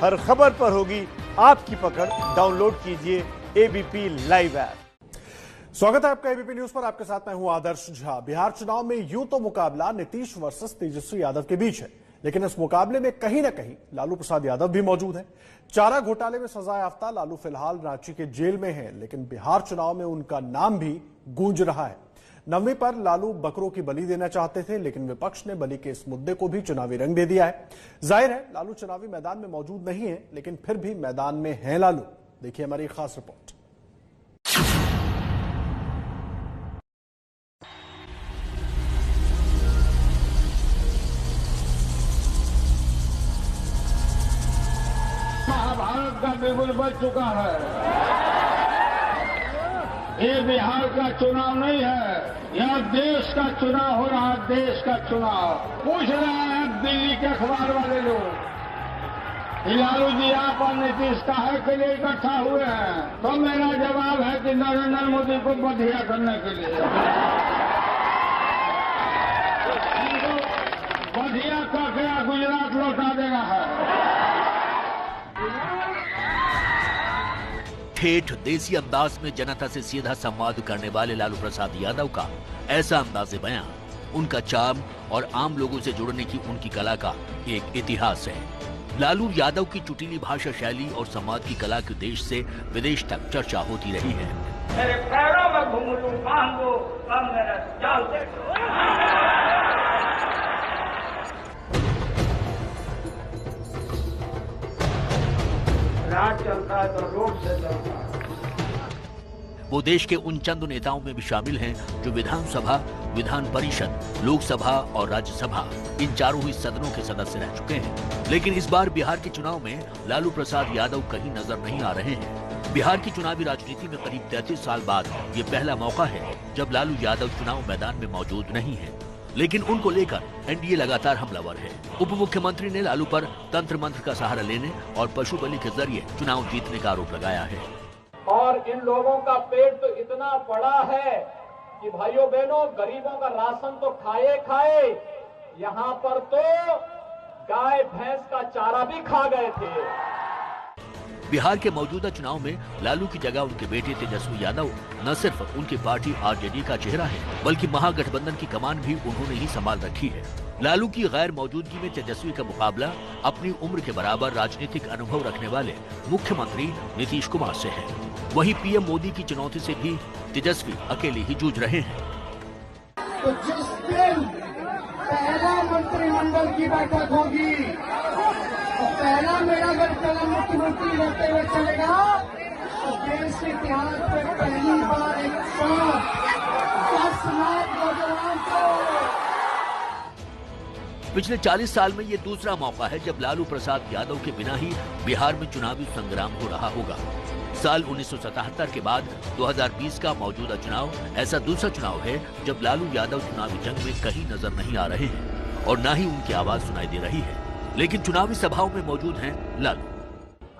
हर खबर पर होगी आपकी पकड़। डाउनलोड कीजिए एबीपी लाइव ऐप। स्वागत है आपका एबीपी न्यूज पर। आपके साथ मैं हूं आदर्श झा। बिहार चुनाव में यूं तो मुकाबला नीतीश वर्सेस तेजस्वी यादव के बीच है, लेकिन इस मुकाबले में कहीं ना कहीं लालू प्रसाद यादव भी मौजूद हैं। चारा घोटाले में सजा याफ्ता लालू फिलहाल रांची के जेल में हैं, लेकिन बिहार चुनाव में उनका नाम भी गूंज रहा है। 9वीं पर लालू बकरों की बलि देना चाहते थे, लेकिन विपक्ष ने बलि के इस मुद्दे को भी चुनावी रंग दे दिया है। जाहिर है लालू चुनावी मैदान में मौजूद नहीं है, लेकिन फिर भी मैदान में हैं लालू। देखिए हमारी खास रिपोर्ट। महाभारत का बिगुल बज चुका है। ये बिहार का चुनाव नहीं है, यह देश का चुनाव हो रहा है। देश का चुनाव पूछ रहे हैं दिल्ली के अखबार वाले लोग, लालू जी आप और नीतीश काहे के लिए इकट्ठा हुए हैं? तो मेरा जवाब है कि नरेंद्र मोदी को बधिया करने के लिए। बधिया का क्या गुजरात लौटा देना है। ठेठ देसी अंदाज में जनता से सीधा संवाद करने वाले लालू प्रसाद यादव का ऐसा अंदाज़े बयां, उनका चार्म और आम लोगों से जुड़ने की उनकी कला का एक इतिहास है। लालू यादव की चुटीली भाषा शैली और संवाद की कला के देश से विदेश तक चर्चा होती रही है। मेरे पैरों में घुंघरू बांध दो, अब मेरा जाल देखो। राज चलता है तो रोड से चलता है। वो देश के उन चंद नेताओं में भी शामिल हैं जो विधानसभा, विधान परिषद, लोकसभा और राज्यसभा इन चारों ही सदनों के सदस्य रह चुके हैं। लेकिन इस बार बिहार के चुनाव में लालू प्रसाद यादव कहीं नजर नहीं आ रहे हैं। बिहार की चुनावी राजनीति में करीब 33 साल बाद ये पहला मौका है जब लालू यादव चुनाव मैदान में मौजूद नहीं है, लेकिन उनको लेकर एनडीए लगातार हमलावर है। उप मुख्यमंत्री ने लालू पर तंत्र मंत्र का सहारा लेने और पशु बलि के जरिए चुनाव जीतने का आरोप लगाया है। और इन लोगों का पेट तो इतना बड़ा है कि भाइयों बहनों गरीबों का राशन तो खाए खाए, यहाँ पर तो गाय भैंस का चारा भी खा गए थे। बिहार के मौजूदा चुनाव में लालू की जगह उनके बेटे तेजस्वी यादव न सिर्फ उनकी पार्टी आरजेडी का चेहरा है, बल्कि महागठबंधन की कमान भी उन्होंने ही संभाल रखी है। लालू की गैर मौजूदगी में तेजस्वी का मुकाबला अपनी उम्र के बराबर राजनीतिक अनुभव रखने वाले मुख्यमंत्री नीतीश कुमार से है। वहीं पीएम मोदी की चुनौती से भी तेजस्वी अकेले ही जूझ रहे हैं। तो जिस दिन पहला मंत्रिमंडल की बैठक होगी, पहला मेरा गठबंधन मुख्यमंत्री रहते हुए चलेगा, तो देश के इतिहास में पहली बार 10 लाख नौजवान को। पिछले 40 साल में ये दूसरा मौका है जब लालू प्रसाद यादव के बिना ही बिहार में चुनावी संग्राम हो रहा होगा। साल 1977 के बाद 2020 का मौजूदा चुनाव ऐसा दूसरा चुनाव है जब लालू यादव चुनावी जंग में कहीं नजर नहीं आ रहे हैं और न ही उनकी आवाज सुनाई दे रही है, लेकिन चुनावी सभाओं में मौजूद हैं लालू।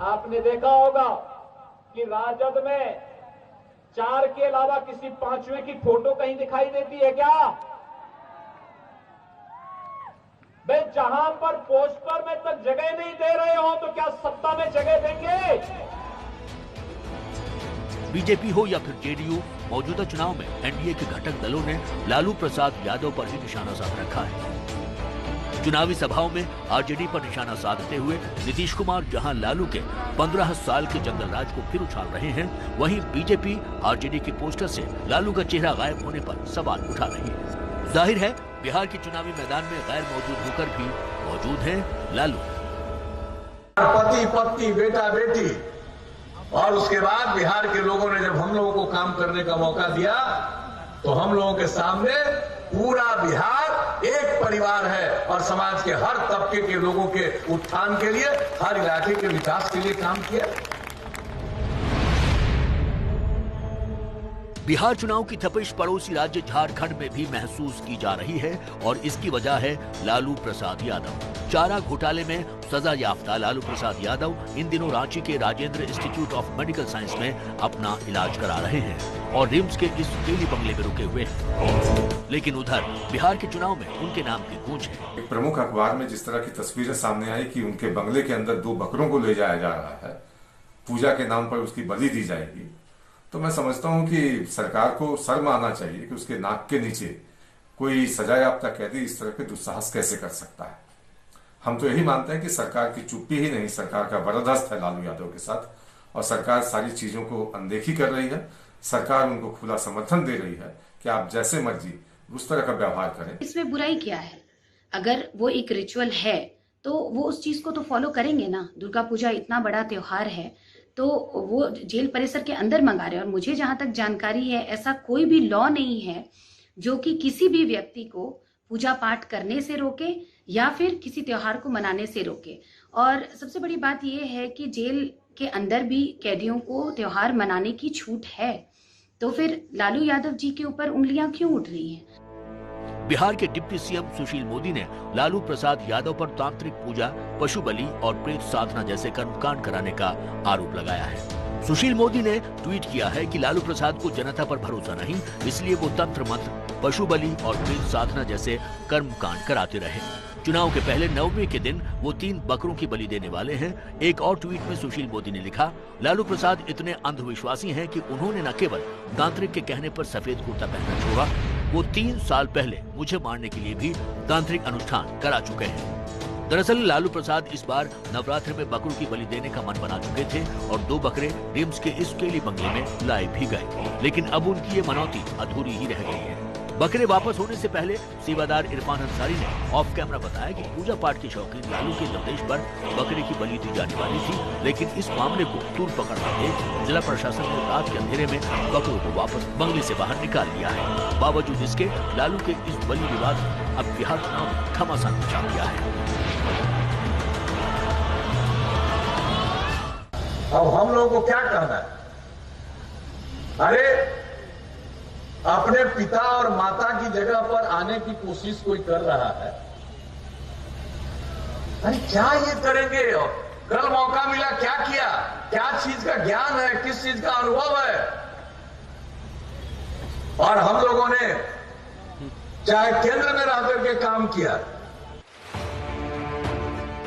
आपने देखा होगा कि राजद में 4 के अलावा किसी 5वें की फोटो कहीं दिखाई देती है क्या? भाई जहां पर पोस्टर में तक जगह नहीं दे रहे हो तो क्या सत्ता में जगह देंगे? बीजेपी हो या फिर जेडीयू, मौजूदा चुनाव में एनडीए के घटक दलों ने लालू प्रसाद यादव पर ही निशाना साध रखा है। चुनावी सभाओं में आरजेडी पर निशाना साधते हुए नीतीश कुमार जहां लालू के 15 साल के जंगल राज को फिर उछाल रहे हैं, वहीं बीजेपी आरजेडी के पोस्टर से लालू का चेहरा गायब होने पर सवाल उठा रही है। जाहिर है बिहार के चुनावी मैदान में गैर मौजूद होकर भी मौजूद हैं लालू। पति पत्नी बेटा बेटी, और उसके बाद बिहार के लोगों ने जब हम लोगों को काम करने का मौका दिया तो हम लोगों के सामने पूरा बिहार एक परिवार है और समाज के हर तबके के लोगों के उत्थान के लिए, हर इलाके के विकास के लिए काम किया। बिहार चुनाव की तपिश पड़ोसी राज्य झारखंड में भी महसूस की जा रही है और इसकी वजह है लालू प्रसाद यादव। चारा घोटाले में सजा याफ्ता लालू प्रसाद यादव इन दिनों रांची के Rajendra institute of medical science में अपना इलाज करा रहे हैं और रिम्स के इस टेली बंगले में रुके हुए हैं। लेकिन उधर बिहार के चुनाव में उनके नाम की गूंज है। एक प्रमुख अखबार में जिस तरह की तस्वीरें सामने आई कि उनके बंगले के अंदर 2 बकरों को ले जाया जा रहा है, पूजा के नाम पर उसकी बलि दी जाएगी, तो मैं समझता हूं कि सरकार को शर्म आना चाहिए कि उसके नाक के नीचे कोई सजा याफ्ता कैदी इस तरह के दुस्साहस कैसे कर सकता है। हम तो यही मानते हैं कि सरकार की चुप्पी ही नहीं, सरकार का बर्दाश्त है लालू यादव के साथ और सरकार सारी चीजों को अनदेखी कर रही है। सरकार उनको खुला समर्थन दे रही है कि आप जैसे मर्जी उस तरह का व्यवहार करें। इसमें बुराई क्या है? अगर वो एक रिचुअल है तो वो उस चीज को तो फॉलो करेंगे ना। दुर्गा पूजा इतना बड़ा त्योहार है तो वो जेल परिसर के अंदर मंगा रहे हैं और मुझे जहां तक जानकारी है ऐसा कोई भी लॉ नहीं है जो कि किसी भी व्यक्ति को पूजा पाठ करने से रोके या फिर किसी त्योहार को मनाने से रोके। और सबसे बड़ी बात यह है कि जेल के अंदर भी कैदियों को त्योहार मनाने की छूट है, तो फिर लालू यादव जी के ऊपर उंगलियां क्यों उठ रही हैं? बिहार के डिप्टी सीएम सुशील मोदी ने लालू प्रसाद यादव पर तांत्रिक पूजा, पशु बलि और प्रेत साधना जैसे कर्मकांड कराने का आरोप लगाया है। सुशील मोदी ने ट्वीट किया है कि लालू प्रसाद को जनता पर भरोसा नहीं, इसलिए वो तंत्र मंत्र, पशु बलि और प्रेत साधना जैसे कर्मकांड कराते रहे। चुनाव के पहले 9वें के दिन वो 3 बकरों की बलि देने वाले हैं। एक और ट्वीट में सुशील मोदी ने लिखा, लालू प्रसाद इतने अंधविश्वासी हैं कि उन्होंने न केवल तांत्रिक के कहने पर सफेद कुर्ता पहनना छोड़ा, वो 3 साल पहले मुझे मारने के लिए भी तांत्रिक अनुष्ठान करा चुके हैं। दरअसल लालू प्रसाद इस बार नवरात्र में बकरों की बलि देने का मन बना चुके थे और 2 बकरे रिम्स के इस केली बंगले में लाए भी गए, लेकिन अब उनकी ये मनौती अधूरी ही रह गई है। बकरे वापस होने से पहले सेवादार इरफान अंसारी ने ऑफ कैमरा बताया कि पूजा पाठ के शौकीन लालू के निर्देश पर बकरे की बलि दी जाने वाली थी, लेकिन इस मामले को तूल पकड़ते हुए जिला प्रशासन ने रात के अंधेरे में बकरों को वापस बंगले से बाहर निकाल लिया है। बावजूद इसके लालू के इस बलि विवाद ने अब बिहार चुनाव में घमासान मचा दिया है। अब हम लोगों को क्या कहना है? अरे अपने पिता और माता की जगह पर आने की कोशिश कोई कर रहा है, अरे क्या ये करेंगे? कल मौका मिला, क्या किया? क्या चीज का ज्ञान है, किस चीज का अनुभव है? और हम लोगों ने चाहे केंद्र में रह करके काम किया।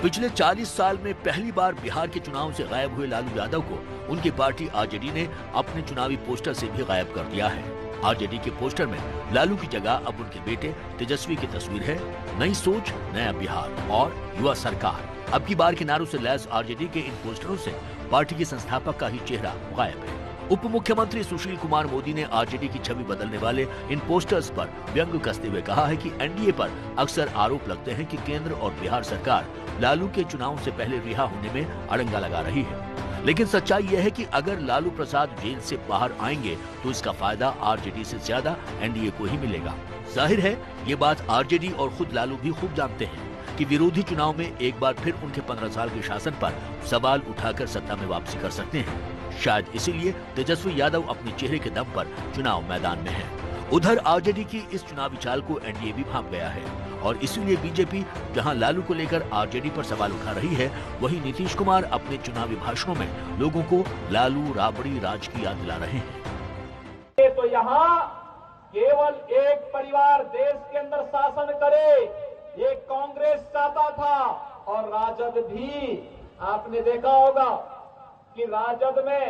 पिछले 40 साल में पहली बार बिहार के चुनाव से गायब हुए लालू यादव को उनकी पार्टी आरजेडी ने अपने चुनावी पोस्टर से भी गायब कर दिया है। आरजेडी के पोस्टर में लालू की जगह अब उनके बेटे तेजस्वी की तस्वीर है। नई सोच, नया बिहार और युवा सरकार। अब की बार के नारों से लैस आरजेडी के इन पोस्टरों से पार्टी के संस्थापक का ही चेहरा गायब है। उप मुख्यमंत्री सुशील कुमार मोदी ने आरजेडी की छवि बदलने वाले इन पोस्टर्स पर व्यंग कसते हुए कहा है कि एनडीए पर अक्सर आरोप लगते हैं कि केंद्र और बिहार सरकार लालू के चुनाव से पहले रिहा होने में अड़ंगा लगा रही है, लेकिन सच्चाई यह है कि अगर लालू प्रसाद जेल से बाहर आएंगे तो इसका फायदा आरजेडी से ज्यादा एनडीए को ही मिलेगा। जाहिर है ये बात आरजेडी और खुद लालू भी खूब जानते हैं कि विरोधी चुनाव में एक बार फिर उनके 15 साल के शासन पर सवाल उठाकर सत्ता में वापसी कर सकते हैं। शायद इसीलिए तेजस्वी यादव अपने चेहरे के दम पर चुनाव मैदान में है। उधर आरजेडी की इस चुनावी चाल को एनडीए भी भांप गया है और इसीलिए बीजेपी जहां लालू को लेकर आरजेडी पर सवाल उठा रही है, वहीं नीतीश कुमार अपने चुनावी भाषणों में लोगों को लालू राबड़ी राज की याद दिला रहे हैं। तो यहाँ केवल एक परिवार देश के अंदर शासन करे, ये कांग्रेस चाहता था और राजद भी। आपने देखा होगा कि राजद में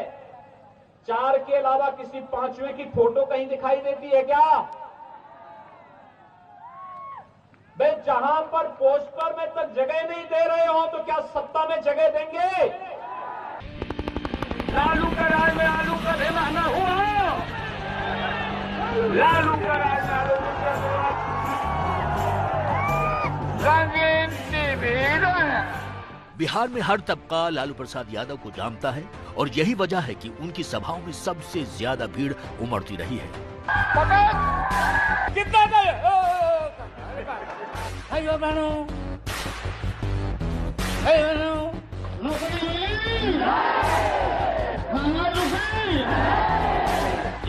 4 के अलावा किसी 5वें की फोटो कहीं दिखाई देती है क्या? भाई जहां पर पोस्टर में तक जगह नहीं दे रहे हो तो क्या सत्ता में जगह देंगे? लालू का राज में आलू का बेमाना हुआ। लालू का राज में आलू का बिहार में हर तबका लालू प्रसाद यादव को जानता है और यही वजह है कि उनकी सभाओं में सबसे ज्यादा भीड़ उमड़ती रही है। कितना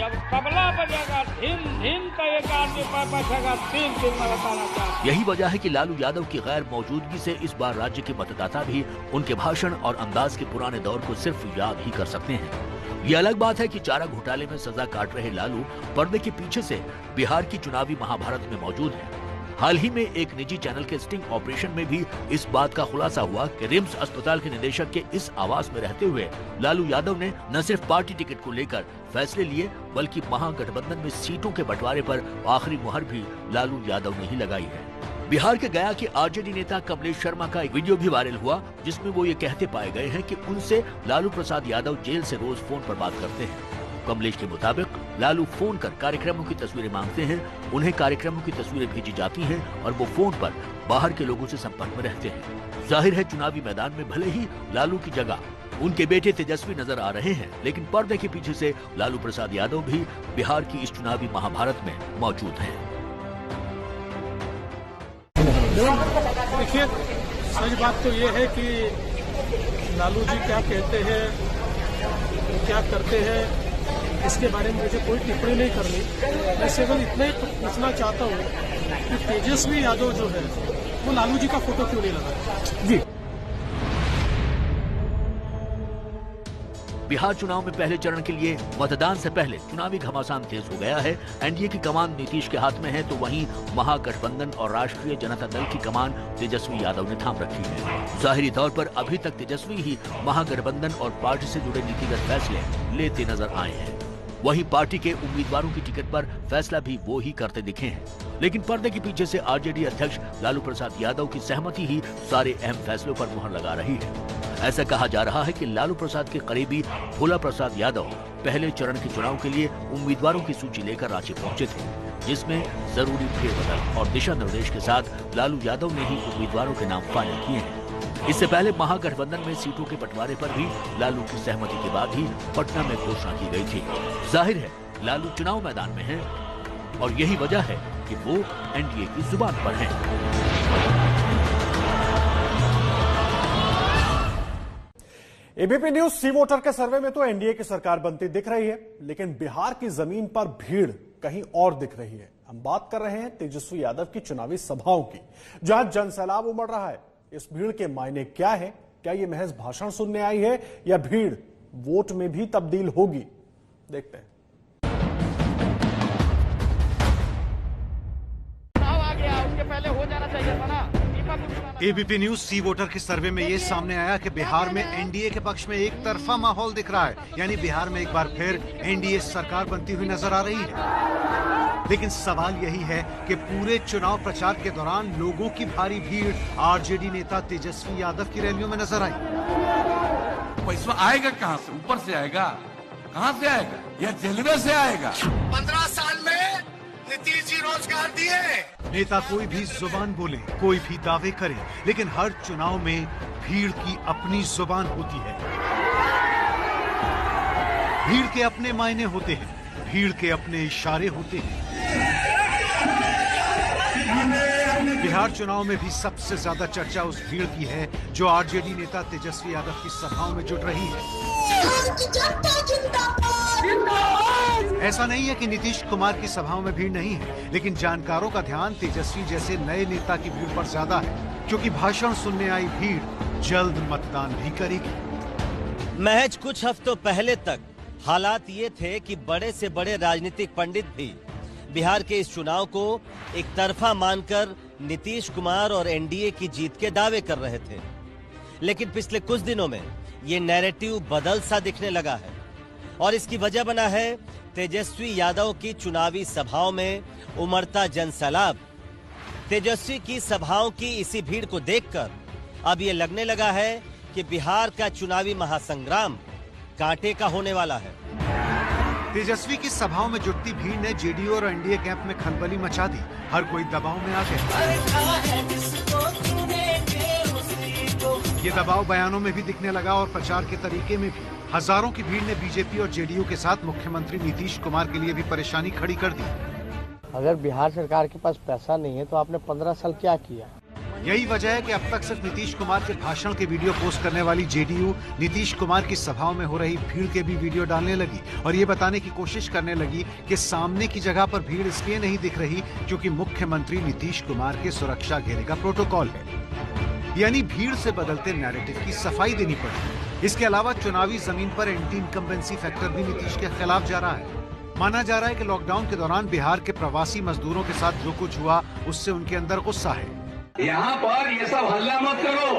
जब तबला बजेगा धीम धीम का एक आदमी पर बैठेगा 3 दिन में बताना चाहता। यही वजह है कि लालू यादव की गैर मौजूदगी से इस बार राज्य के मतदाता भी उनके भाषण और अंदाज के पुराने दौर को सिर्फ याद ही कर सकते हैं। ये अलग बात है कि चारा घोटाले में सजा काट रहे लालू पर्दे के पीछे से बिहार की चुनावी महाभारत में मौजूद हैं। हाल ही में एक निजी चैनल के स्टिंग ऑपरेशन में भी इस बात का खुलासा हुआ कि रिम्स अस्पताल के निदेशक के इस आवास में रहते हुए लालू यादव ने न सिर्फ पार्टी टिकट को लेकर फैसले लिए, बल्कि महागठबंधन में सीटों के बंटवारे पर आखिरी मुहर भी लालू यादव ने ही लगाई है। बिहार के गया के आरजेडी नेता कमलेश शर्मा का एक वीडियो भी वायरल हुआ, जिसमें वो ये कहते पाए गए हैं कि उनसे लालू प्रसाद यादव जेल से रोज फोन पर बात करते हैं। कमलेश के मुताबिक लालू फोन कर कार्यक्रमों की तस्वीरें मांगते हैं, उन्हें कार्यक्रमों की तस्वीरें भेजी जाती हैं और वो फोन पर बाहर के लोगों से संपर्क में रहते हैं। जाहिर है चुनावी मैदान में भले ही लालू की जगह उनके बेटे तेजस्वी नजर आ रहे हैं, लेकिन पर्दे के पीछे से लालू प्रसाद यादव भी बिहार की इस चुनावी महाभारत में मौजूद हैं। देखिए, सही बात तो ये है कि लालू जी क्या कहते हैं, क्या करते हैं, इसके बारे में मुझे कोई टिप्पणी नहीं करनी। मैं केवल इतना ही पूछना चाहता हूँ कि तेजस्वी यादव जो है वो लालू जी का फोटो क्यों नहीं लगा। जी, बिहार चुनाव में पहले चरण के लिए मतदान से पहले चुनावी घमासान तेज हो गया है। एनडीए की कमान नीतीश के हाथ में है, तो वहीं महागठबंधन और राष्ट्रीय जनता दल की कमान तेजस्वी यादव ने थाम रखी है। जाहिरी तौर पर अभी तक तेजस्वी ही महागठबंधन और पार्टी से जुड़े नीतिगत फैसले लेते नजर आए हैं। वहीं पार्टी के उम्मीदवारों की टिकट पर फैसला भी वो ही करते दिखे हैं। लेकिन पर्दे के पीछे से आरजेडी अध्यक्ष लालू प्रसाद यादव की सहमति ही सारे अहम फैसलों पर मुहर लगा रही है। ऐसा कहा जा रहा है कि लालू प्रसाद के करीबी भोला प्रसाद यादव पहले चरण के चुनाव के लिए उम्मीदवारों की सूची लेकर रांची पहुंचे थे, जिसमें जरूरी फेरबदल और दिशा निर्देश के साथ लालू यादव ने ही उम्मीदवारों के नाम फाइनल किए हैं। इससे पहले महागठबंधन में सीटों के बंटवारे पर भी लालू की सहमति के बाद ही पटना में घोषणा की गई थी। जाहिर है लालू चुनाव मैदान में हैं और यही वजह है कि वो एनडीए की जुबान पर हैं। एबीपी न्यूज सी वोटर के सर्वे में तो एनडीए की सरकार बनती दिख रही है, लेकिन बिहार की जमीन पर भीड़ कहीं और दिख रही है। हम बात कर रहे हैं तेजस्वी यादव की चुनावी सभाओं की, जहां जनसैलाब उमड़ रहा है। इस भीड़ के मायने क्या है? क्या ये महज भाषण सुनने आई है या भीड़ वोट में भी तब्दील होगी? देखते हैं। आ गया, उसके पहले हो जाना चाहिए था ना। एबीपी न्यूज सी वोटर के सर्वे में ये सामने आया कि बिहार में एनडीए के पक्ष में एक तरफा माहौल दिख रहा है, यानी बिहार में एक बार फिर एनडीए सरकार बनती हुई नजर आ रही है। लेकिन सवाल यही है कि पूरे चुनाव प्रचार के दौरान लोगों की भारी भीड़ आरजेडी नेता तेजस्वी यादव की रैलियों में नजर आई। पैसा आएगा कहां से? ऊपर से आएगा? कहां से आएगा? या रेलवे से आएगा? 15 साल में नीतीश जी रोजगार दिए। नेता कोई भी जुबान बोले, कोई भी दावे करे, लेकिन हर चुनाव में भीड़ की अपनी जुबान होती है। भीड़ के अपने मायने होते हैं, भीड़ के अपने इशारे होते हैं। बिहार चुनाव में भी सबसे ज्यादा चर्चा उस भीड़ की है जो आरजेडी नेता तेजस्वी यादव की सभाओं में जुट रही है। ऐसा नहीं है कि नीतीश कुमार की सभाओं में भीड़ नहीं है, लेकिन जानकारों का ध्यान तेजस्वी जैसे नए नेता की भीड़ पर ज्यादा है, क्योंकि भाषण सुनने आई भीड़ जल्द मतदान भी करेगी। महज कुछ हफ्तों पहले तक हालात ये थे कि बड़े से बड़े राजनीतिक पंडित भी बिहार के इस चुनाव को एक तरफा मानकर नीतीश कुमार और एनडीए की जीत के दावे कर रहे थे। लेकिन पिछले कुछ दिनों में ये नैरेटिव बदल सा दिखने लगा है और इसकी वजह बना है तेजस्वी यादव की चुनावी सभाओं में उमड़ता जनसैलाब। तेजस्वी की सभाओं की इसी भीड़ को देखकर अब ये लगने लगा है कि बिहार का चुनावी महासंग्राम कांटे का होने वाला है। तेजस्वी की सभाओं में जुटती भीड़ ने जेडीयू और एनडीए कैंप में खलबली मचा दी। हर कोई दबाव में आ गया। ये दबाव बयानों में भी दिखने लगा और प्रचार के तरीके में भी। हजारों की भीड़ ने बीजेपी और जेडीयू के साथ मुख्यमंत्री नीतीश कुमार के लिए भी परेशानी खड़ी कर दी। अगर बिहार सरकार के पास पैसा नहीं है तो आपने 15 साल क्या किया? यही वजह है कि अब तक सिर्फ नीतीश कुमार के भाषण के वीडियो पोस्ट करने वाली जेडीयू नीतीश कुमार की सभाओं में हो रही भीड़ के भी वीडियो डालने लगी और ये बताने की कोशिश करने लगी कि सामने की जगह पर भीड़ इसलिए नहीं दिख रही क्योंकि मुख्यमंत्री नीतीश कुमार के सुरक्षा घेरे का प्रोटोकॉल है। यानी भीड़ से बदलते नैरेटिव की सफाई देनी पड़ी। इसके अलावा चुनावी जमीन पर एंटी इनकम्बेंसी फैक्टर भी नीतीश के खिलाफ जा रहा है। माना जा रहा है कि लॉकडाउन के दौरान बिहार के प्रवासी मजदूरों के साथ जो कुछ हुआ उससे उनके अंदर गुस्सा है। यहाँ पर ये सब हल्ला मत करो,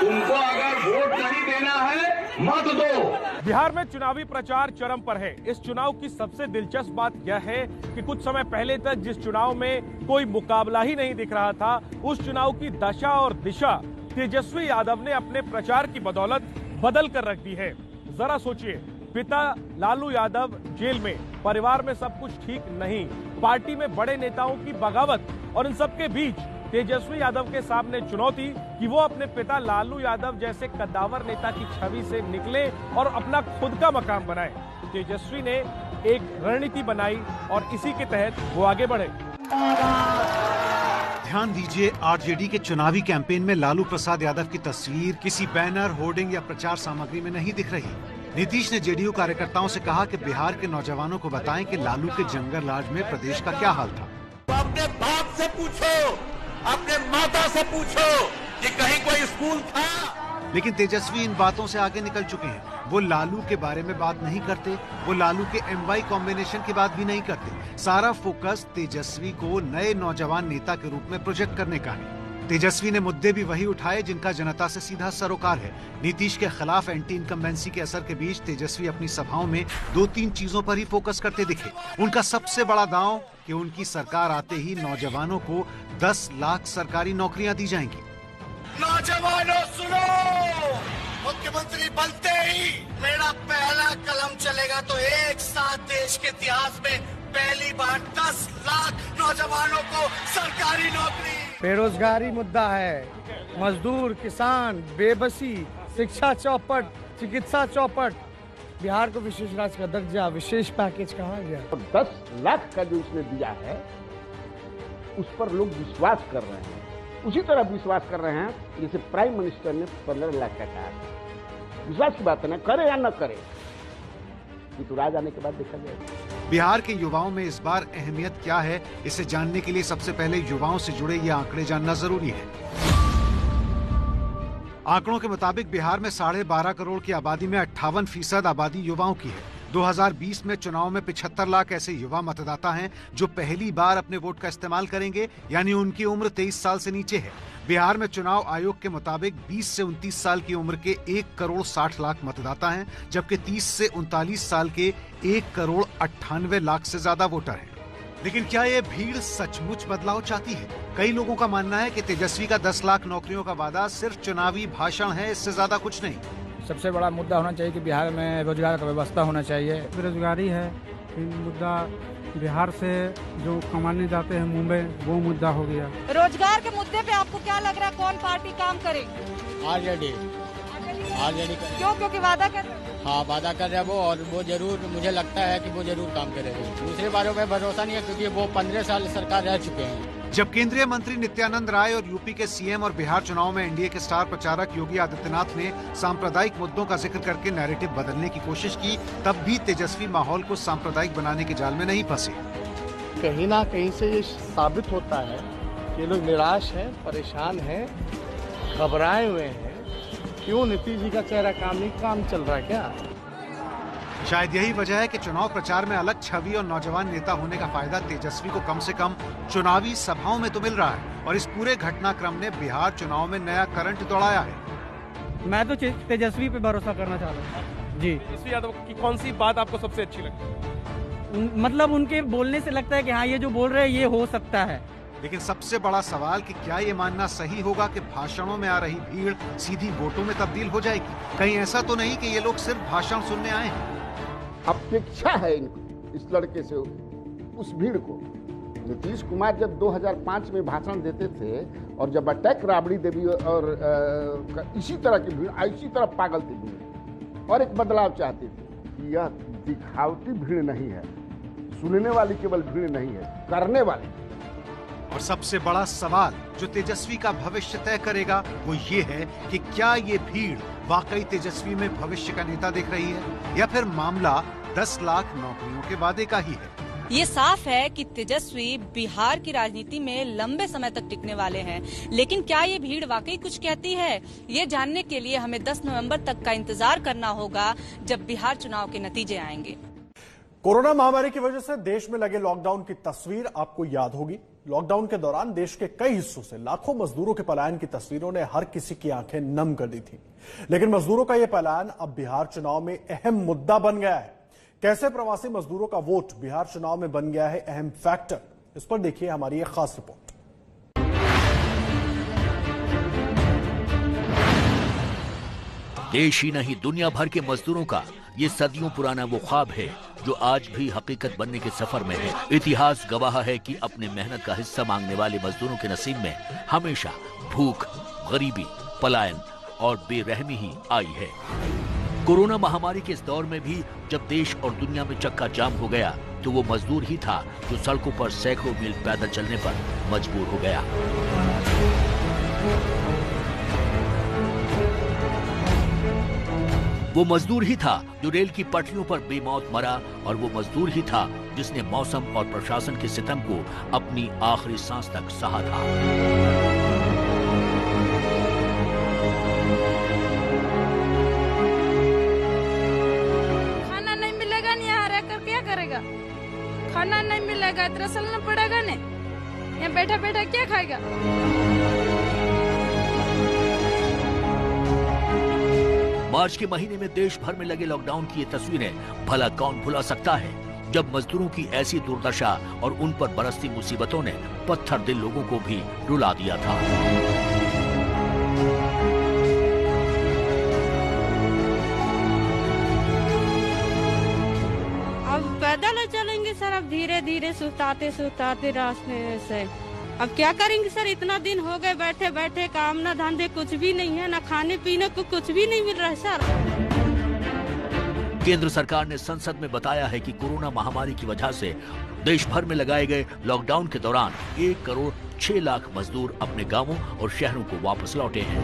तुमको अगर वोट नहीं देना है मत दो। बिहार में चुनावी प्रचार चरम पर है। इस चुनाव की सबसे दिलचस्प बात यह है कि कुछ समय पहले तक जिस चुनाव में कोई मुकाबला ही नहीं दिख रहा था, उस चुनाव की दशा और दिशा तेजस्वी यादव ने अपने प्रचार की बदौलत बदल कर रख दी है। जरा सोचिए, पिता लालू यादव जेल में, परिवार में सब कुछ ठीक नहीं, पार्टी में बड़े नेताओं की बगावत और इन सब के बीच तेजस्वी यादव के सामने चुनौती कि वो अपने पिता लालू यादव जैसे कद्दावर नेता की छवि से निकले और अपना खुद का मकाम बनाए। तेजस्वी ने एक रणनीति बनाई और इसी के तहत वो आगे बढ़े। ध्यान दीजिए, आरजेडी के चुनावी कैंपेन में लालू प्रसाद यादव की तस्वीर किसी बैनर, होर्डिंग या प्रचार सामग्री में नहीं दिख रही। नीतीश ने जेडीयू कार्यकर्ताओं से कहा कि बिहार के नौजवानों को बताएं कि लालू के जंगल राज में प्रदेश का क्या हाल था। तो अपने बाप से पूछो, अपने माता से पूछो कि कहीं कोई स्कूल था। लेकिन तेजस्वी इन बातों से आगे निकल चुके हैं। वो लालू के बारे में बात नहीं करते, वो लालू के MY कॉम्बिनेशन की बात भी नहीं करते। सारा फोकस तेजस्वी को नए नौजवान नेता के रूप में प्रोजेक्ट करने का है। तेजस्वी ने मुद्दे भी वही उठाए जिनका जनता से सीधा सरोकार है। नीतीश के खिलाफ एंटी इनकम्बेंसी के असर के बीच तेजस्वी अपनी सभाओं में 2-3 चीजों पर ही फोकस करते दिखे। उनका सबसे बड़ा दांव कि उनकी सरकार आते ही नौजवानों को 10 लाख सरकारी नौकरियां दी जाएंगी। नौजवानों सुनो, मुख्यमंत्री बनते ही मेरा पहला कलम चलेगा तो एक साथ देश के इतिहास में पहली बार 10 लाख नौजवानों को सरकारी नौकरी। बेरोजगारी मुद्दा है, मजदूर, किसान, बेबसी, शिक्षा चौपट, चिकित्सा चौपट, बिहार को विशेष राज्य का दर्जा, विशेष पैकेज कहा गया। 10 लाख का जो उसने दिया है उस पर लोग विश्वास कर रहे हैं। उसी तरह विश्वास कर रहे हैं जैसे प्राइम मिनिस्टर ने 15 लाख का कहा। विश्वास की बात है ना, करे या न करे, ये तो राज आने के बाद देखा जाएगा। बिहार के युवाओं में इस बार अहमियत क्या है, इसे जानने के लिए सबसे पहले युवाओं से जुड़े ये आंकड़े जानना जरूरी है। आंकड़ों के मुताबिक बिहार में 12.5 करोड़ की आबादी में 58% आबादी युवाओं की है। 2020 में चुनाव में 75 लाख ऐसे युवा मतदाता हैं जो पहली बार अपने वोट का इस्तेमाल करेंगे, यानी उनकी उम्र 23 साल से नीचे है। बिहार में चुनाव आयोग के मुताबिक 20 से 29 साल की उम्र के 1 करोड़ 60 लाख मतदाता हैं, जबकि 30 से 39 साल के 1 करोड़ 98 लाख से ज्यादा वोटर हैं। लेकिन क्या ये भीड़ सचमुच बदलाव चाहती है? कई लोगों का मानना है कि तेजस्वी का 10 लाख नौकरियों का वादा सिर्फ चुनावी भाषण है, इससे ज्यादा कुछ नहीं। सबसे बड़ा मुद्दा होना चाहिए कि बिहार में रोजगार का व्यवस्था होना चाहिए। बेरोजगारी है मुद्दा, बिहार से जो कमाने जाते हैं मुंबई, वो मुद्दा हो गया। रोजगार के मुद्दे पे आपको क्या लग रहा है कौन पार्टी काम करेगी? आरजेडी। क्यों? क्योंकि वादा कर रहे हैं। हाँ, वादा कर रहे हैं वो, और वो जरूर, मुझे लगता है कि वो जरूर काम करेंगे। दूसरे बारों में भरोसा नहीं है क्योंकि वो 15 साल सरकार रह चुके हैं। जब केंद्रीय मंत्री नित्यानंद राय और यूपी के सीएम और बिहार चुनाव में एनडीए के स्टार प्रचारक योगी आदित्यनाथ ने सांप्रदायिक मुद्दों का जिक्र करके नैरेटिव बदलने की कोशिश की, तब भी तेजस्वी माहौल को सांप्रदायिक बनाने के जाल में नहीं फंसे। कहीं ना कहीं से ये साबित होता है कि लोग निराश हैं, परेशान हैं, घबराए हुए हैं। क्यों? नीतीश जी का चेहरा काम चल रहा है क्या? शायद यही वजह है कि चुनाव प्रचार में अलग छवि और नौजवान नेता होने का फायदा तेजस्वी को कम से कम चुनावी सभाओं में तो मिल रहा है, और इस पूरे घटनाक्रम ने बिहार चुनाव में नया करंट दौड़ाया है। मैं तो तेजस्वी पे भरोसा करना चाह रहा हूँ जी। तेजस्वी यादव की कौन सी बात आपको सबसे अच्छी लगती है? मतलब उनके बोलने से लगता है कि हाँ, ये जो बोल रहे हैं ये हो सकता है। लेकिन सबसे बड़ा सवाल कि क्या ये मानना सही होगा कि भाषणों में आ रही भीड़ सीधी वोटों में तब्दील हो जाएगी? कहीं ऐसा तो नहीं कि ये लोग सिर्फ भाषण सुनने आए हैं? अपेक्षा है इस लड़के से उस भीड़ को। नीतीश कुमार जब 2005 में भाषण देते थे और जब अटैक राबड़ी देवी और इसी तरह की भीड़, इसी तरह पागल थी भीड़, और एक बदलाव चाहती थी। यह दिखावटी भीड़ नहीं है, सुनने वाली केवल भीड़ नहीं है, करने वाली। और सबसे बड़ा सवाल जो तेजस्वी का भविष्य तय करेगा वो ये है कि क्या ये भीड़ वाकई तेजस्वी में भविष्य का नेता दिख रही है या फिर मामला 10 लाख नौकरियों के वादे का ही है। ये साफ है कि तेजस्वी बिहार की राजनीति में लंबे समय तक टिकने वाले हैं, लेकिन क्या ये भीड़ वाकई कुछ कहती है? ये जानने के लिए हमें 10 नवंबर तक का इंतजार करना होगा, जब बिहार चुनाव के नतीजे आएंगे। कोरोना महामारी की वजह से देश में लगे लॉकडाउन की तस्वीर आपको याद होगी। लॉकडाउन के दौरान देश के कई हिस्सों से लाखों मजदूरों के पलायन की तस्वीरों ने हर किसी की आंखें नम कर दी थी। लेकिन मजदूरों का यह पलायन अब बिहार चुनाव में अहम मुद्दा बन गया है। कैसे प्रवासी मजदूरों का वोट बिहार चुनाव में बन गया है अहम फैक्टर, इस पर देखिए हमारी एक खास रिपोर्ट। देश ही नहीं दुनिया भर के मजदूरों का ये सदियों पुराना वो ख्वाब है जो आज भी हकीकत बनने के सफर में है। इतिहास गवाह है कि अपने मेहनत का हिस्सा मांगने वाले मजदूरों के नसीब में हमेशा भूख, गरीबी, पलायन और बेरहमी ही आई है। कोरोना महामारी के इस दौर में भी जब देश और दुनिया में चक्का जाम हो गया तो वो मजदूर ही था जो सड़कों पर सैकड़ों मील पैदल चलने पर मजबूर हो गया। वो मजदूर ही था जो रेल की पटरियों पर बेमौत मरा और वो मजदूर ही था जिसने मौसम और प्रशासन के सितम को अपनी आखिरी सांस तक सहा था। खाना नहीं मिलेगा नहीं, यहाँ रहकर क्या करेगा? खाना नहीं मिलेगा तो चलना पड़ेगा नहीं, यहाँ बैठा बैठा क्या खाएगा? मार्च के महीने में देश भर में लगे लॉकडाउन की ये तस्वीरें भला कौन भुला सकता है, जब मजदूरों की ऐसी दुर्दशा और उन पर बरसती मुसीबतों ने पत्थर दिल लोगों को भी रुला दिया था। अब पैदल चलेंगे सर, अब धीरे धीरे सुस्ताते सुस्ताते रास्ते से। अब क्या करेंगे सर, इतना दिन हो गए बैठे बैठे, काम ना धंधे कुछ भी नहीं है, ना खाने पीने को कुछ भी नहीं मिल रहा है सर। केंद्र सरकार ने संसद में बताया है कि कोरोना महामारी की वजह से देश भर में लगाए गए लॉकडाउन के दौरान 1 करोड़ 6 लाख मजदूर अपने गांवों और शहरों को वापस लौटे हैं।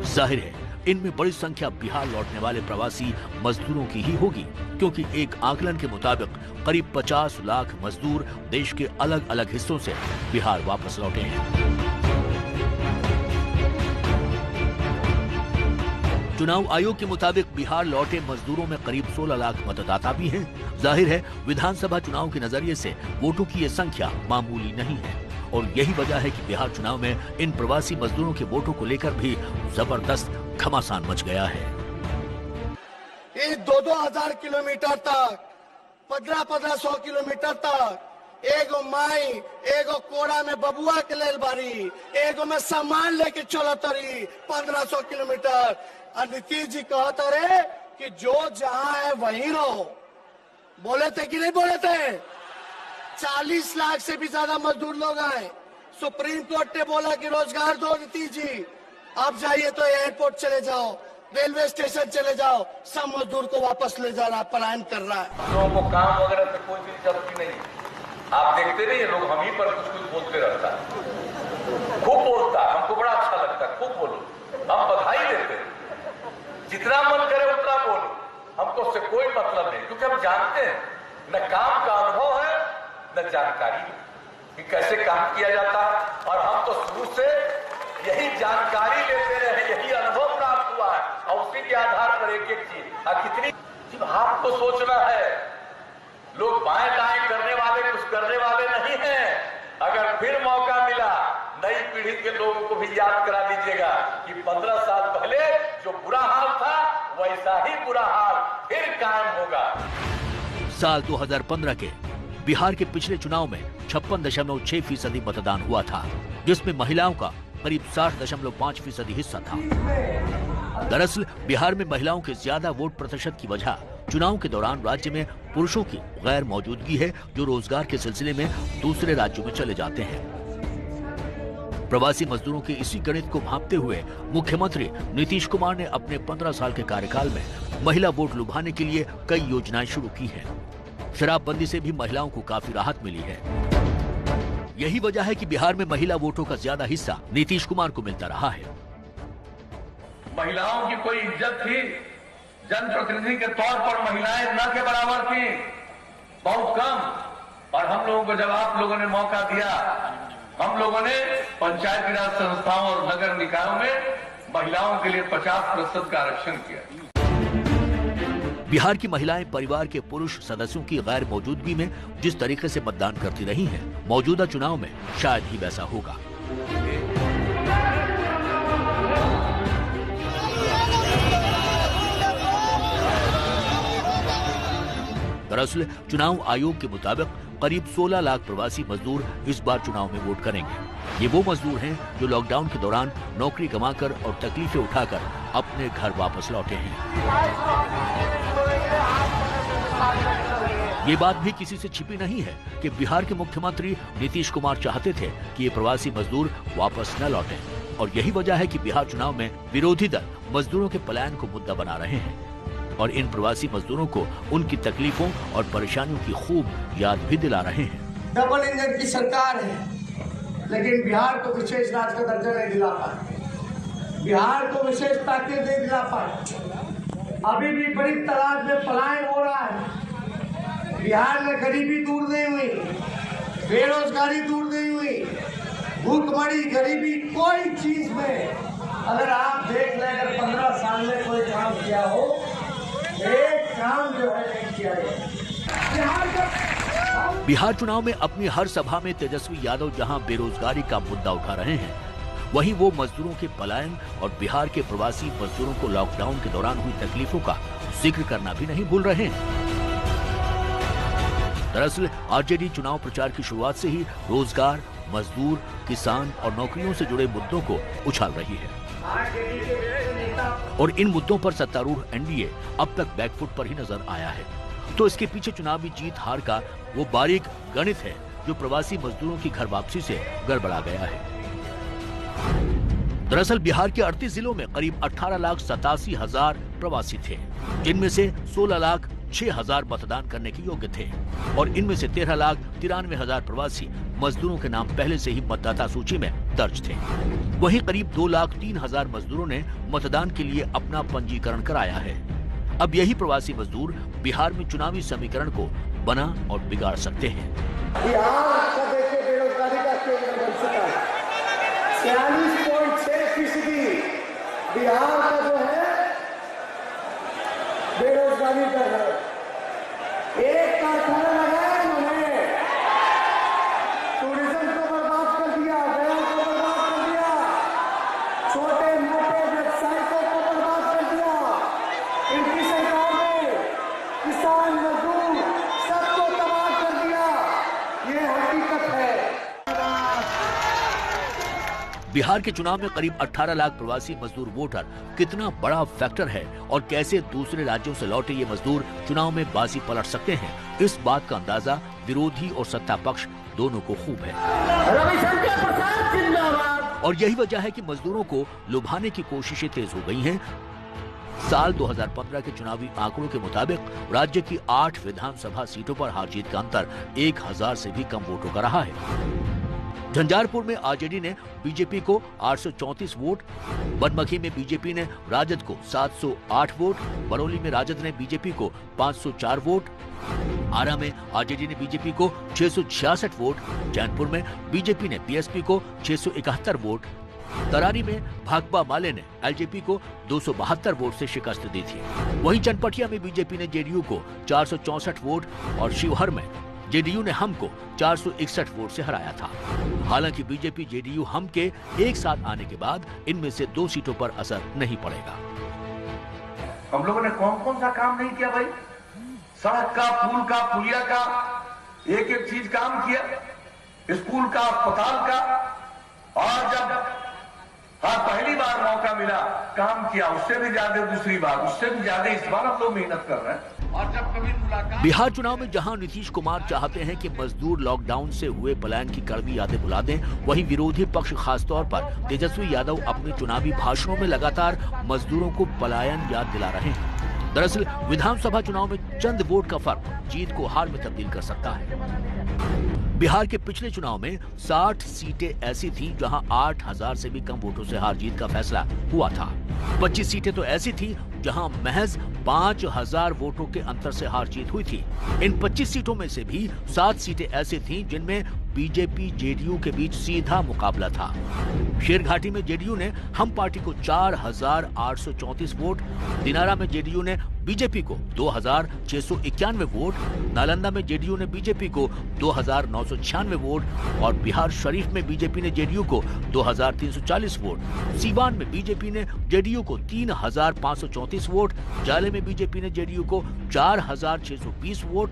जाहिर है इनमें बड़ी संख्या बिहार लौटने वाले प्रवासी मजदूरों की ही होगी, क्योंकि एक आकलन के मुताबिक करीब 50 लाख मजदूर देश के अलग अलग हिस्सों से बिहार वापस लौटे हैं। चुनाव आयोग के मुताबिक बिहार लौटे मजदूरों में करीब 16 लाख मतदाता भी हैं। जाहिर है विधानसभा चुनाव के नजरिए से वोटों की ये संख्या मामूली नहीं है और यही वजह है कि बिहार चुनाव में इन प्रवासी मजदूरों के वोटों को लेकर भी जबरदस्त घमासान मच गया है। इस 2-2 किलोमीटर तक, 1500 किलोमीटर तक एगो माई एगो कोड़ा में बबुआ के लेल बारी, एगो में सामान लेके चलत रही 1500 किलोमीटर। और नीतीश जी कहते रहे कि जो जहां है वहीं रहो। बोले थे कि नहीं बोले थे? 40 लाख से भी ज्यादा मजदूर लोग आए। सुप्रीम कोर्ट ने बोला कि रोजगार दो नीतीश जी, आप जाइए तो एयरपोर्ट चले जाओ, रेलवे स्टेशन चले जाओ, सब मजदूर को वापस ले जा रहा है, पलायन कर रहा है। लोगों को काम वगैरह से कोई दिलचस्पी नहीं। आप देखते नहीं लोग हम ही पर कुछ कुछ बोलते रहता है, खूब बोलता है, हमको बड़ा अच्छा लगता है, खूब बोलो, हम बधाई देते हैं, जितना मन करे उतना बोलो, हमको उससे कोई मतलब नहीं, क्योंकि हम जानते हैं न काम का अनुभव है न जानकारी कि कैसे काम किया जाता है। और हम तो शुरू से यही जानकारी लेते रहे, यही अनुभव प्राप्त हुआ है और उसी के आधार पर एक एक चीज कितनी आपको सोचना है। लोग बाएं दाएं करने वाले कुछ करने वाले नहीं हैं। अगर फिर मौका मिला नई पीढ़ी के लोगों को भी याद करा दीजिएगा कि 15 साल पहले जो बुरा हाल था वैसा ही बुरा हाल फिर कायम होगा। साल 2015 के बिहार के पिछले चुनाव में 56.6% मतदान हुआ था, जिसमें महिलाओं का करीब 60.5% हिस्सा था। दरअसल बिहार में महिलाओं के ज्यादा वोट प्रतिशत की वजह चुनाव के दौरान राज्य में पुरुषों की गैर मौजूदगी है, जो रोजगार के सिलसिले में दूसरे राज्यों में चले जाते हैं। प्रवासी मजदूरों के इसी गणित को भांपते हुए मुख्यमंत्री नीतीश कुमार ने अपने 15 साल के कार्यकाल में महिला वोट लुभाने के लिए कई योजनाएं शुरू की हैं। शराबबंदी से भी महिलाओं को काफी राहत मिली है। यही वजह है कि बिहार में महिला वोटों का ज्यादा हिस्सा नीतीश कुमार को मिलता रहा है। महिलाओं की कोई इज्जत थी? जनप्रतिनिधि के तौर पर महिलाएं न के बराबर थी, बहुत कम। और हम लोगों को जब आप लोगों ने मौका दिया, हम लोगों ने पंचायती राज संस्थाओं और नगर निकायों में महिलाओं के लिए 50% का आरक्षण किया। बिहार की महिलाएं परिवार के पुरुष सदस्यों की गैर मौजूदगी में जिस तरीके से मतदान करती रही हैं, मौजूदा चुनाव में शायद ही वैसा होगा। दरअसल चुनाव आयोग के मुताबिक करीब 16 लाख प्रवासी मजदूर इस बार चुनाव में वोट करेंगे। ये वो मजदूर हैं जो लॉकडाउन के दौरान नौकरी गंवाकर और तकलीफें उठाकर अपने घर वापस लौटे हैं। ये बात भी किसी से छिपी नहीं है कि बिहार के मुख्यमंत्री नीतीश कुमार चाहते थे कि ये प्रवासी मजदूर वापस न लौटें, और यही वजह है कि बिहार चुनाव में विरोधी दल मजदूरों के पलायन को मुद्दा बना रहे हैं और इन प्रवासी मजदूरों को उनकी तकलीफों और परेशानियों की खूब याद भी दिला रहे हैं। डबल इंजन की सरकार है, लेकिन बिहार को विशेष राज्य का दर्जा नहीं दिला पाए, बिहार को विशेष पैकेज नहीं दिला पाए। अभी भी बड़ी तादाद में पलायन हो रहा है। बिहार में गरीबी दूर नहीं हुई, बेरोजगारी दूर नहीं हुई, भूखमरी, गरीबी, कोई चीज में अगर आप देख लें, अगर 15 साल में कोई काम किया हो, एक काम जो है नहीं किया गया। बिहार चुनाव में अपनी हर सभा में तेजस्वी यादव जहां बेरोजगारी का मुद्दा उठा रहे हैं, वहीं वो मजदूरों के पलायन और बिहार के प्रवासी मजदूरों को लॉकडाउन के दौरान हुई तकलीफों का जिक्र करना भी नहीं भूल रहे हैं। दरअसल आरजेडी चुनाव प्रचार की शुरुआत से ही रोजगार, मजदूर, किसान और नौकरियों से जुड़े मुद्दों को उछाल रही है और इन मुद्दों पर सत्तारूढ़ एनडीए अब तक बैकफुट पर ही नजर आया है। तो इसके पीछे चुनावी जीत हार का वो बारीक गणित है जो प्रवासी मजदूरों की घर वापसी से गड़बड़ा गया है। दरअसल बिहार के 38 जिलों में करीब 18,87,000 प्रवासी थे, जिनमें से 16,06,000 मतदान करने के योग्य थे और इनमें से 13,93,000 प्रवासी मजदूरों के नाम पहले से ही मतदाता सूची में दर्ज थे। वहीं करीब 2,03,000 मजदूरों ने मतदान के लिए अपना पंजीकरण कराया है। अब यही प्रवासी मजदूर बिहार में चुनावी समीकरण को बना और बिगाड़ सकते हैं। बिहार का देखिए बेरोजगारी का केंद्र बन चुका है। 46.6% बिहार का जो है बेरोजगारी दर है। एक कारखाना लगाया इन्होंने, टूरिज्म को बर्बाद कर दिया, गया को बर्बाद कर दिया, छोटे मोटे व्यवसायिकों को बर्बाद कर दिया। इनकी सरकार ने किसान, मजदूर सबको तबाह कर दिया। ये हकीकत है। बिहार के चुनाव में करीब 18 लाख प्रवासी मजदूर वोटर कितना बड़ा फैक्टर है और कैसे दूसरे राज्यों से लौटे ये मजदूर चुनाव में बाजी पलट सकते हैं, इस बात का अंदाजा विरोधी और सत्ता पक्ष दोनों को खूब है। और यही वजह है कि मजदूरों को लुभाने की कोशिशें तेज हो गई हैं। साल 2015 के चुनावी आंकड़ों के मुताबिक राज्य की 8 विधानसभा सीटों पर हार जीत का अंतर 1000 से भी कम वोटों का रहा है। झंझारपुर में आरजेडी ने बीजेपी को 834 वोट, बनमखी में बीजेपी ने राजद को 708 वोट, बरौली में राजद ने बीजेपी को 504 वोट, आरा में आरजेडी ने बीजेपी को 666 वोट, जैनपुर में बीजेपी ने बीएसपी को 671 वोट, तरारी में भाकपा माले ने एलजेपी को 272 वोट से शिकस्त दी थी। वहीं चनपटिया में बीजेपी ने जेडीयू को 464 वोट और शिवहर में जेडीयू ने हम को 461 वोट से हराया था। हालांकि बीजेपी जेडीयू हम के एक साथ आने के बाद इनमें से 2 सीटों पर असर नहीं पड़ेगा। हम लोगों ने कौन कौन सा काम नहीं किया भाई? सड़क का, पुल का, पुलिया का, एक एक चीज काम किया, स्कूल का, अस्पताल का। और जब पहली बार मौका मिला काम किया, उससे भी ज्यादा दूसरी बार, उससे भी ज्यादा इस बार हम लोग मेहनत कर रहे हैं। और जब कभी मुलाकात बिहार चुनाव में जहां नीतीश कुमार चाहते हैं कि मजदूर लॉकडाउन से हुए पलायन की कड़वी यादें भुला दें, वहीं विरोधी पक्ष खासतौर पर तेजस्वी यादव अपने चुनावी भाषणों में लगातार मजदूरों को पलायन याद दिला रहे हैं। दरअसल विधानसभा चुनाव में चंद वोट का फर्क जीत को हार में तब्दील कर सकता है। बिहार के पिछले चुनाव में 60 सीटें ऐसी थीं जहां 8000 से भी कम वोटों से हार जीत का फैसला हुआ था। 25 सीटें तो ऐसी थी जहां महज 5000 वोटों के अंतर से हार जीत हुई थी। इन 25 सीटों में से भी 7 सीटें ऐसी थीं जिनमें बीजेपी जेडीयू के बीच सीधा मुकाबला था। शेरघाटी में जेडीयू ने हम पार्टी को 4834 वोट, दिनारा में जेडीयू ने बीजेपी को 2691 वोट, नालंदा में जेडीयू ने बीजेपी को 2996 वोट और बिहार शरीफ में बीजेपी ने जेडीयू को 2340 वोट, सीवान में बीजेपी ने जेडीयू को 3534 वोट, जाले में बीजेपी ने जेडीयू को 4620 वोट,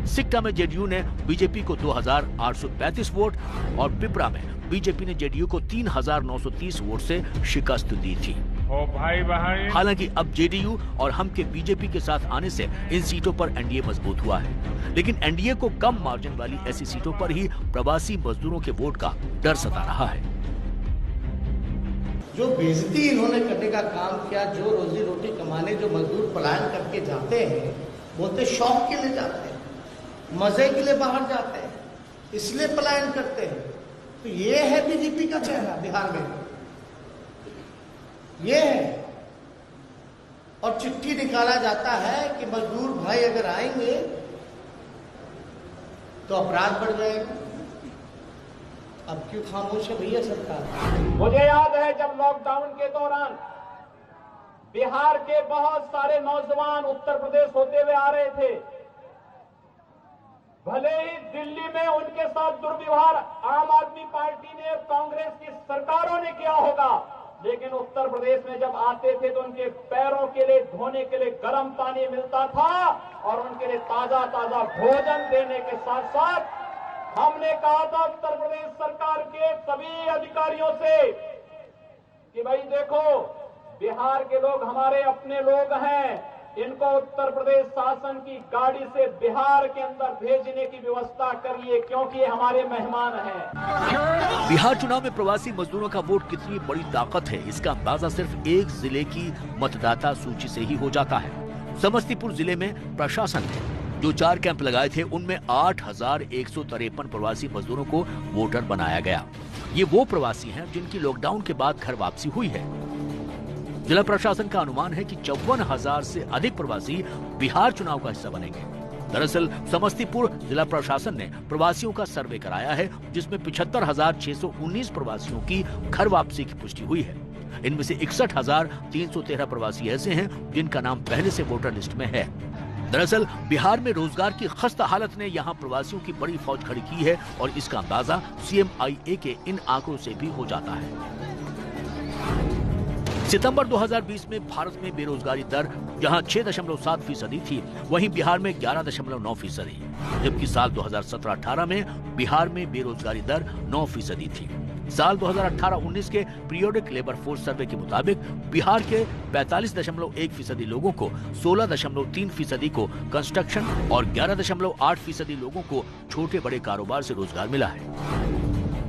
सिक्टा में जेडीयू ने बीजेपी को 2835 वोट और पिपरा में बीजेपी ने जेडीयू को 3930 वोट से शिकस्त दी थी। ओ भाई बहन, हालांकि अब जेडीयू और हम के बीजेपी के साथ आने से इन सीटों पर एनडीए मजबूत हुआ है, लेकिन एनडीए को कम मार्जिन वाली ऐसी सीटों पर ही प्रवासी मजदूरों के वोट का डर सता रहा है। जो बेइज्जती इन्होंने करने का काम किया, जो रोजी रोटी कमाने जो मजदूर पलायन करके जाते हैं, बोलते शौक के लिए जाते हैं, मजे के लिए बाहर जाते हैं, इसलिए पलायन करते हैं। तो ये है बीजेपी का चेहरा बिहार में, ये है। और चिट्ठी निकाला जाता है कि मजदूर भाई अगर आएंगे तो अपराध बढ़ जाएगा। अब क्यों खामोश है भैया सरकार? मुझे याद है जब लॉकडाउन के दौरान बिहार के बहुत सारे नौजवान उत्तर प्रदेश होते हुए आ रहे थे। भले ही दिल्ली में उनके साथ दुर्व्यवहार आम आदमी पार्टी ने, कांग्रेस की सरकारों ने किया होगा, लेकिन उत्तर प्रदेश में जब आते थे तो उनके पैरों के लिए धोने के लिए गर्म पानी मिलता था और उनके लिए ताजा ताजा भोजन देने के साथ साथ हमने कहा था उत्तर प्रदेश सरकार के सभी अधिकारियों से कि भाई देखो, बिहार के लोग हमारे अपने लोग हैं, इनको उत्तर प्रदेश शासन की गाड़ी से बिहार के अंदर भेजने की व्यवस्था करिए क्योंकि ये हमारे मेहमान हैं। बिहार चुनाव में प्रवासी मजदूरों का वोट कितनी बड़ी ताकत है, इसका अंदाजा सिर्फ एक जिले की मतदाता सूची से ही हो जाता है। समस्तीपुर जिले में प्रशासन ने जो 4 कैंप लगाए थे उनमें 8153 प्रवासी मजदूरों को वोटर बनाया गया। ये वो प्रवासी हैं जिनकी लॉकडाउन के बाद घर वापसी हुई है। जिला प्रशासन का अनुमान है कि 54,000 से अधिक प्रवासी बिहार चुनाव का हिस्सा बनेंगे। दरअसल समस्तीपुर जिला प्रशासन ने प्रवासियों का सर्वे कराया है, जिसमें 75,619 प्रवासियों की घर वापसी की पुष्टि हुई है। इनमें से 61,313 प्रवासी ऐसे हैं जिनका नाम पहले से वोटर लिस्ट में है। दरअसल बिहार में रोजगार की खस्ता हालत ने यहाँ प्रवासियों की बड़ी फौज खड़ी की है और इसका अंदाजा CMIA के इन आंकड़ों से भी हो जाता है। सितंबर 2020 में भारत में बेरोजगारी दर जहां 6.7% थी, वहीं बिहार में 11.9%, जबकि साल 2017-18 में बिहार में बेरोजगारी दर 9% थी। साल 2018-19 के पीरियोडिक लेबर फोर्स सर्वे के मुताबिक बिहार के 45.1% लोगों को, 16.3% को कंस्ट्रक्शन और 11.8% लोगों को छोटे बड़े कारोबार से रोजगार मिला है।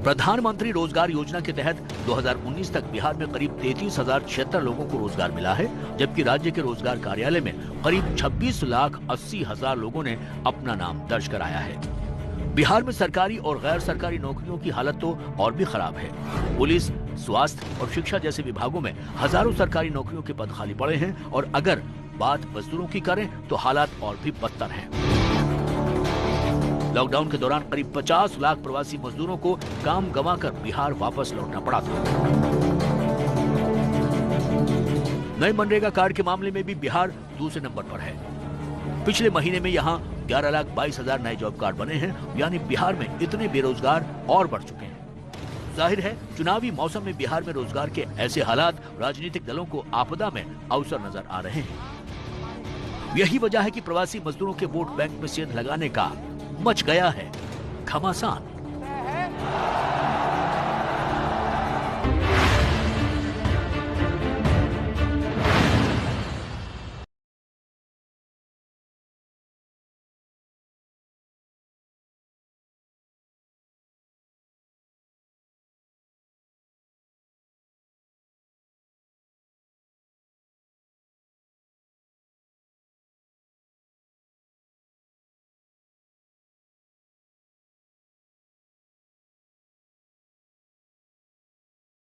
प्रधानमंत्री रोजगार योजना के तहत 2019 तक बिहार में करीब 33,076 लोगों को रोजगार मिला है, जबकि राज्य के रोजगार कार्यालय में करीब 26,80,000 लोगों ने अपना नाम दर्ज कराया है। बिहार में सरकारी और गैर सरकारी नौकरियों की हालत तो और भी खराब है। पुलिस, स्वास्थ्य और शिक्षा जैसे विभागों में हजारों सरकारी नौकरियों के पद खाली पड़े हैं और अगर बात मजदूरों की करें तो हालात और भी बदतर हैं। लॉकडाउन के दौरान करीब 50 लाख प्रवासी मजदूरों को काम गंवाकर बिहार वापस लौटना पड़ा था। नए मनरेगा कार्ड के मामले में भी बिहार दूसरे नंबर पर है। पिछले महीने में यहाँ 11,22,000 नए जॉब कार्ड बने हैं, यानी बिहार में इतने बेरोजगार और बढ़ चुके हैं। जाहिर है चुनावी मौसम में बिहार में रोजगार के ऐसे हालात राजनीतिक दलों को आपदा में अवसर नजर आ रहे हैं। यही वजह है कि प्रवासी मजदूरों के वोट बैंक में सेंध लगाने का मच गया है घमासान।